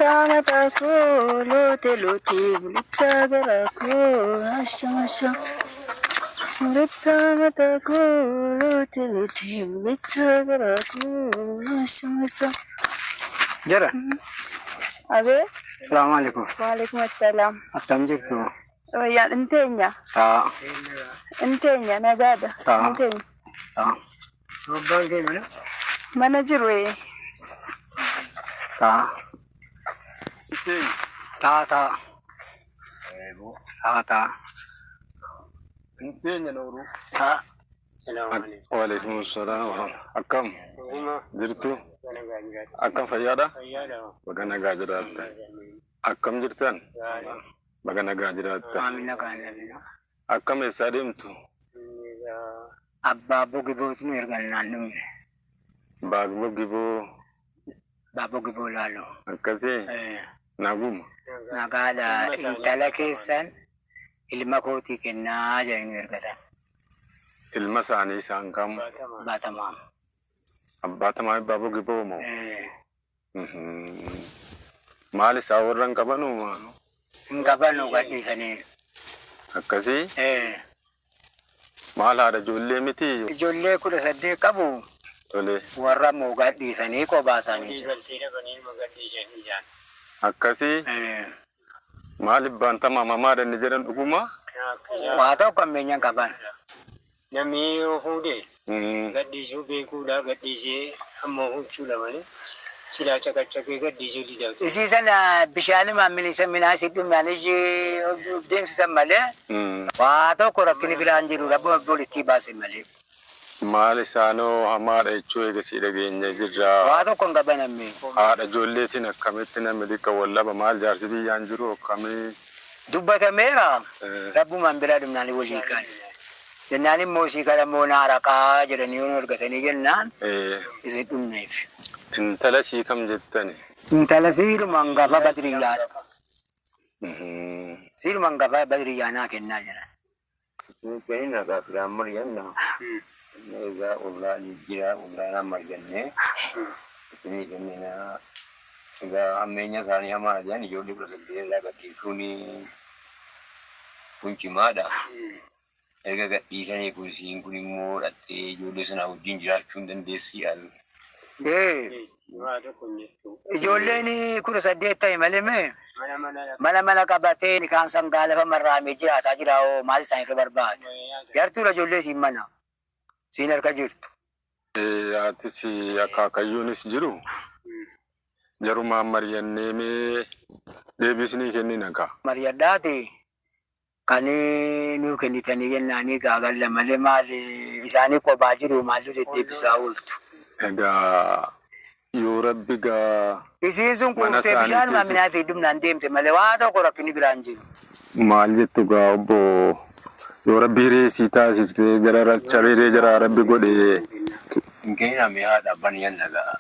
matako lote bulita garako ashamasha. Bulita matako lote bulita garako ashamasha. Jara. Abe. Assalamualaikum. Waalaikumsalam. Attam jirtu. Ya intenya. Ta. Intenya nagada. Ta. Intenya. Ta. Mana jirwe. Ta. Ta ta. Ta ta. Intenya noru. Ta. Waalaikumsalam. Akkam jirtu. Akkam fayyada? Baga nagaa jiraatta. Akkam jirtan? Baga nagaa jiraatta. Amina kana. Akkam eessaa deemtu? Abba bogibotu ergan numne. Baagbo giboo Babo gibo lalo. akkasii naguma. Nagala intala keessan ilma kooti kennaa jedhanii ergatan. Ilma isaanii isaan kam? Baatamaa. Abbaa tamaa baaboo giboo moo? Maal isaa warra hin qabanuu? Hin qabanu gadhiisanii. Akkasii? Maal haadha ijoollee miti? Ijoollee 18 qabu. Tole. Warra moo gadhiisanii kophaa isaanii jiru. Akkasii? Maal ibbaan tamaa mamaa danni jedhan dhuguma? Waa ta'u kan beenyan qaban. Namni fuudhee gadhiisuu beekuudha gadhiisee amma huccuudha malee silaa caqacaqee gadhiisuu didaatu. Isiisan bishaan maamilisa minaasii dhumaanis deemsisan malee waa tokko rakkini biraan jiru rabbuma walitti baasen malee. Maal isaanoo hamaadha jechuu eegasii dhageenya jirra. Waa tokko hin qabanamne. Haadha ijoolleetiin akkamitti namni xiqqa wallaba maal jaarsi biyyaan jiru akkamii? Dubbatameera rabbumaan biraa dhumnaan wajii kan. Jennaan immoo isii kana moo naaraqaa jedhanii yoo argatanii jennaan isin dhumneef. Intala sii kam jettani? Intala siirumaan gafa badriyyaadha. Siirumaan gafa badriyyaanaa kennaa jiran. Kani nagaa firaan mari'annaa. Egaa ollaa jijjiiraa ollaa nama margannee isinii kennina. Egaa ammeenya isaanii hamaa jedhan ijoollee 18 irraa gadhiisuun kun cimaadha. Erga gadhiisanii kuusiin kun immoo dhattee ijoollee sana wajjin jiraachuu hin dandeessi yaalu. Ijoolleen 18 ta'e malee mee mana qabatee kaan sangaa lafa marraamee jiraataa jira hoo maal isaaniif barbaadu? Yartuudha ijoollee siin mana siin harka jirtu. Aatis akaakayyuunis jiru. Jarumaan mari'annee mee deebisnii kennina kaa? Mari'adhaati. Kan nuu kennitanii jennaanii gaagalla malee maal isaanii kophaa jiru maaltu deddeebisaa ooltu. Egaa yoo rabbi gaa isiin sun kuuftee bishaan maaminaa fi dhumnaan deemte malee waa tokko rakkini biraan jiru. Maal jettu gaa obbo yoo rabbi reesii taasistee gara charee jara rabbi godhee. Hin kenname haadha abbaan yanna gaa.